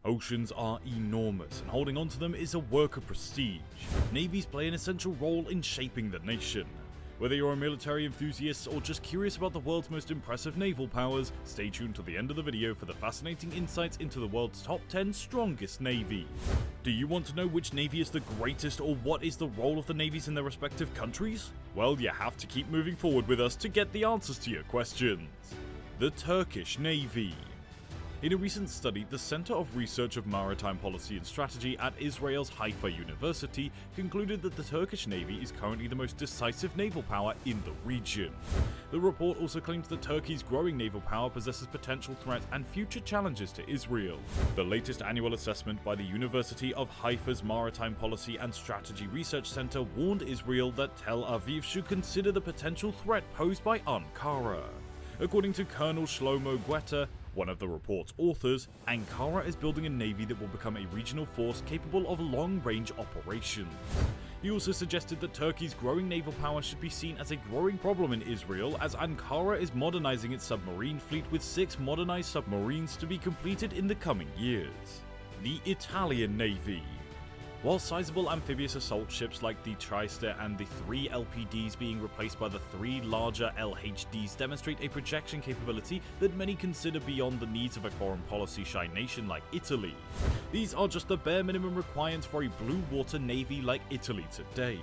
Oceans are enormous, and holding onto them is a work of prestige. Navies play an essential role in shaping the nation. Whether you're a military enthusiast or just curious about the world's most impressive naval powers, stay tuned to the end of the video for the fascinating insights into the world's top 10 strongest navies. Do you want to know which navy is the greatest, or what is the role of the navies in their respective countries? Well, you have to keep moving forward with us to get the answers to your questions. The Turkish Navy. In a recent study, the Center of Research of Maritime Policy and Strategy at Israel's Haifa University concluded that the Turkish Navy is currently the most decisive naval power in the region. The report also claims that Turkey's growing naval power possesses potential threats and future challenges to Israel. The latest annual assessment by the University of Haifa's Maritime Policy and Strategy Research Center warned Israel that Tel Aviv should consider the potential threat posed by Ankara. According to Colonel Shlomo Guetta, one of the report's authors, Ankara is building a navy that will become a regional force capable of long-range operations. He also suggested that Turkey's growing naval power should be seen as a growing problem in Israel, as Ankara is modernizing its submarine fleet with 6 modernized submarines to be completed in the coming years. The Italian Navy. While sizable amphibious assault ships like the Trieste and the 3 LPDs being replaced by the 3 larger LHDs demonstrate a projection capability that many consider beyond the needs of a foreign policy-shy nation like Italy, these are just the bare minimum requirements for a blue water navy like Italy today.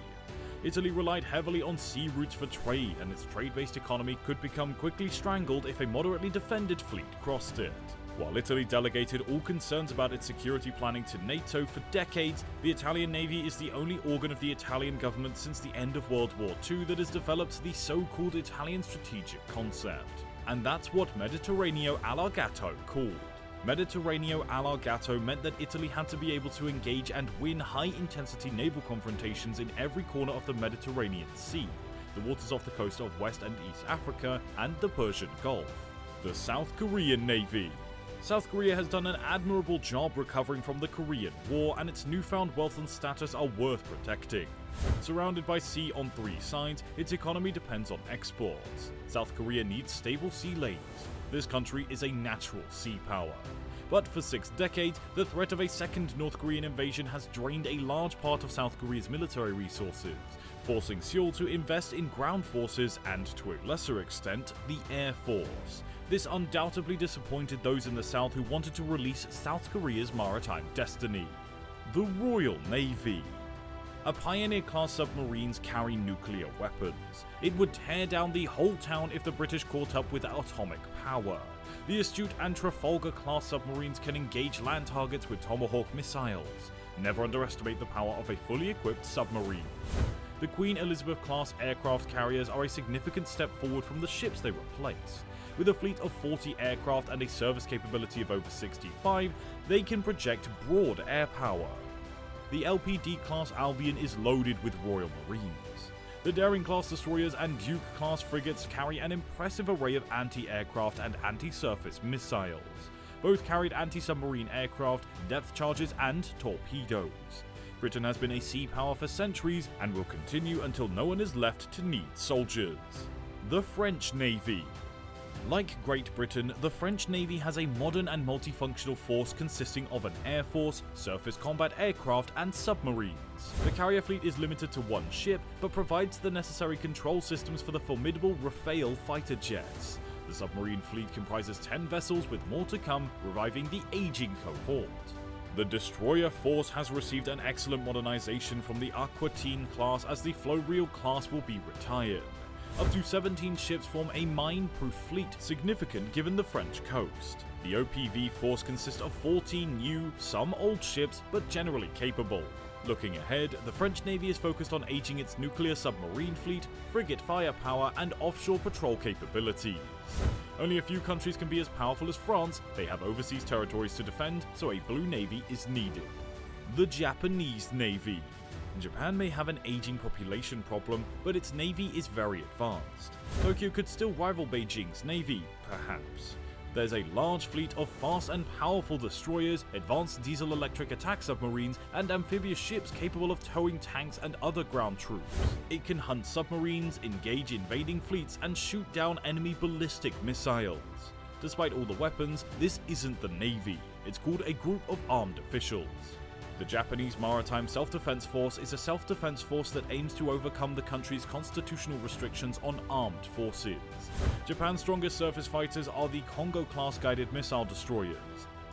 Italy relied heavily on sea routes for trade, and its trade-based economy could become quickly strangled if a moderately defended fleet crossed it. While Italy delegated all concerns about its security planning to NATO for decades, the Italian Navy is the only organ of the Italian government since the end of World War II that has developed the so-called Italian strategic concept. And that's what Mediterraneo allargato called. Mediterraneo allargato meant that Italy had to be able to engage and win high-intensity naval confrontations in every corner of the Mediterranean Sea, the waters off the coast of West and East Africa, and the Persian Gulf. The South Korean Navy. South Korea has done an admirable job recovering from the Korean War, and its newfound wealth and status are worth protecting. Surrounded by sea on 3 sides, its economy depends on exports. South Korea needs stable sea lanes. This country is a natural sea power. But for 6 decades, the threat of a second North Korean invasion has drained a large part of South Korea's military resources, forcing Seoul to invest in ground forces and, to a lesser extent, the Air Force. This undoubtedly disappointed those in the South who wanted to release South Korea's maritime destiny. The Royal Navy. A Pioneer-class submarines carry nuclear weapons. It would tear down the whole town if the British caught up with atomic power. The astute and Trafalgar-class submarines can engage land targets with Tomahawk missiles. Never underestimate the power of a fully equipped submarine. The Queen Elizabeth-class aircraft carriers are a significant step forward from the ships they replace. With a fleet of 40 aircraft and a service capability of over 65, they can project broad air power. The LPD-class Albion is loaded with Royal Marines. The Daring-class destroyers and Duke-class frigates carry an impressive array of anti-aircraft and anti-surface missiles. Both carried anti-submarine aircraft, depth charges, and torpedoes. Britain has been a sea power for centuries and will continue until no one is left to need soldiers. The French Navy. Like Great Britain, the French Navy has a modern and multifunctional force consisting of an air force, surface combat aircraft, and submarines. The carrier fleet is limited to 1 ship, but provides the necessary control systems for the formidable Rafale fighter jets. The submarine fleet comprises 10 vessels, with more to come, reviving the aging cohort. The destroyer force has received an excellent modernization from the Aquitaine class, as the Floreal class will be retired. Up to 17 ships form a mine-proof fleet, significant given the French coast. The OPV force consists of 14 new, some old ships, but generally capable. Looking ahead, the French Navy is focused on aging its nuclear submarine fleet, frigate firepower, and offshore patrol capabilities. Only a few countries can be as powerful as France. They have overseas territories to defend, so a blue navy is needed. The Japanese Navy. Japan may have an aging population problem, but its navy is very advanced. Tokyo could still rival Beijing's navy, perhaps. There's a large fleet of fast and powerful destroyers, advanced diesel-electric attack submarines, and amphibious ships capable of towing tanks and other ground troops. It can hunt submarines, engage invading fleets, and shoot down enemy ballistic missiles. Despite all the weapons, this isn't the Navy. It's called a group of armed officials. The Japanese Maritime Self-Defense Force is a self-defense force that aims to overcome the country's constitutional restrictions on armed forces. Japan's strongest surface fighters are the Kongo-class guided missile destroyers.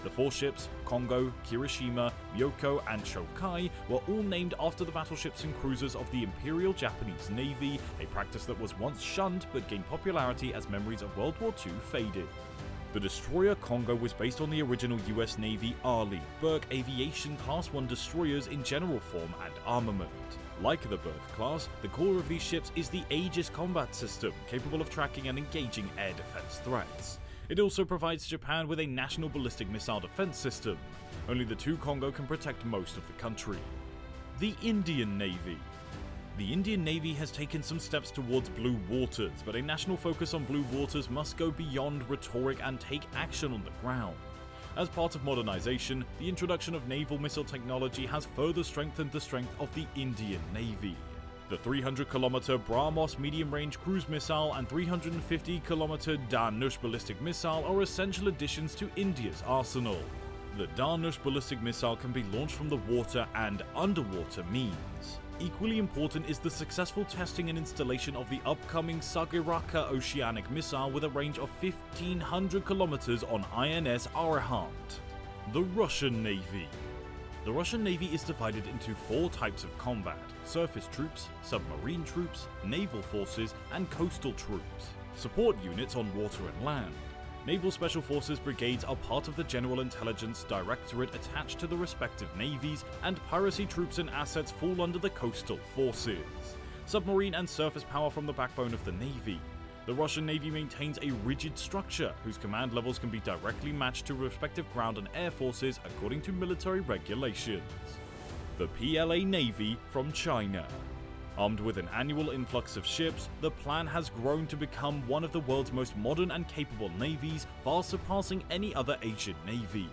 The four ships, Kongo, Kirishima, Myoko, and Shokai, were all named after the battleships and cruisers of the Imperial Japanese Navy, a practice that was once shunned but gained popularity as memories of World War II faded. The destroyer Kongo was based on the original US Navy Arleigh Burke Aviation Class 1 destroyers in general form and armament. Like the Burke class, the core of these ships is the Aegis combat system, capable of tracking and engaging air defense threats. It also provides Japan with a national ballistic missile defense system. Only the two Kongo can protect most of the country. The Indian Navy. The Indian Navy has taken some steps towards blue waters, but a national focus on blue waters must go beyond rhetoric and take action on the ground. As part of modernization, the introduction of naval missile technology has further strengthened the strength of the Indian Navy. The 300-kilometer BrahMos medium-range cruise missile and 350-kilometer Dhanush ballistic missile are essential additions to India's arsenal. The Dhanush ballistic missile can be launched from the water and underwater means. Equally important is the successful testing and installation of the upcoming Sagaraka oceanic missile with a range of 1,500 kilometers on INS Arhant. The Russian Navy. The Russian Navy is divided into four types of combat: surface troops, submarine troops, naval forces, and coastal troops. Support units on water and land. Naval Special Forces brigades are part of the General Intelligence Directorate attached to the respective navies, and piracy troops and assets fall under the coastal forces. Submarine and surface power from the backbone of the Navy. The Russian Navy maintains a rigid structure whose command levels can be directly matched to respective ground and air forces according to military regulations. The PLA Navy from China. Armed with an annual influx of ships, the plan has grown to become one of the world's most modern and capable navies, far surpassing any other Asian navy.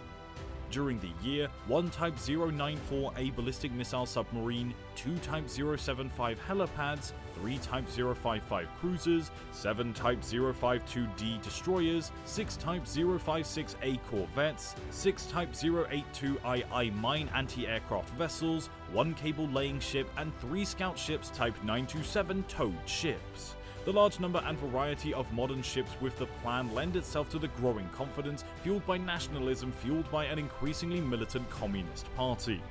During the year, one Type 094A ballistic missile submarine, two Type 075 helipads, three Type 055 cruisers, seven Type 052D destroyers, six Type 056A corvettes, six Type 082II mine anti-aircraft vessels, one cable-laying ship, and three scout ships Type 927 towed ships. The large number and variety of modern ships with the plan lend itself to the growing confidence fueled by nationalism fueled by an increasingly militant Communist Party.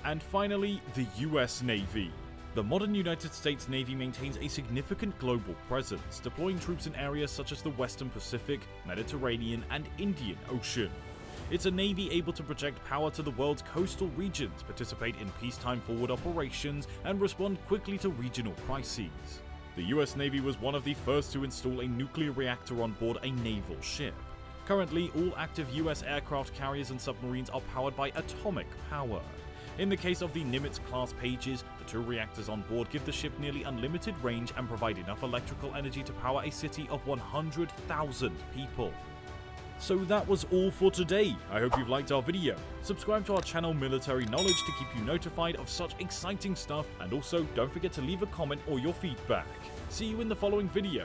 And finally, the US Navy. The modern United States Navy maintains a significant global presence, deploying troops in areas such as the Western Pacific, Mediterranean, and Indian Ocean. It's a navy able to project power to the world's coastal regions, participate in peacetime forward operations, and respond quickly to regional crises. The US Navy was one of the first to install a nuclear reactor on board a naval ship. Currently, all active US aircraft carriers and submarines are powered by atomic power. In the case of the Nimitz-class Pages, the two reactors on board give the ship nearly unlimited range and provide enough electrical energy to power a city of 100,000 people. So that was all for today. I hope you've liked our video. Subscribe to our channel Military Knowledge to keep you notified of such exciting stuff, and also don't forget to leave a comment or your feedback. See you in the following video.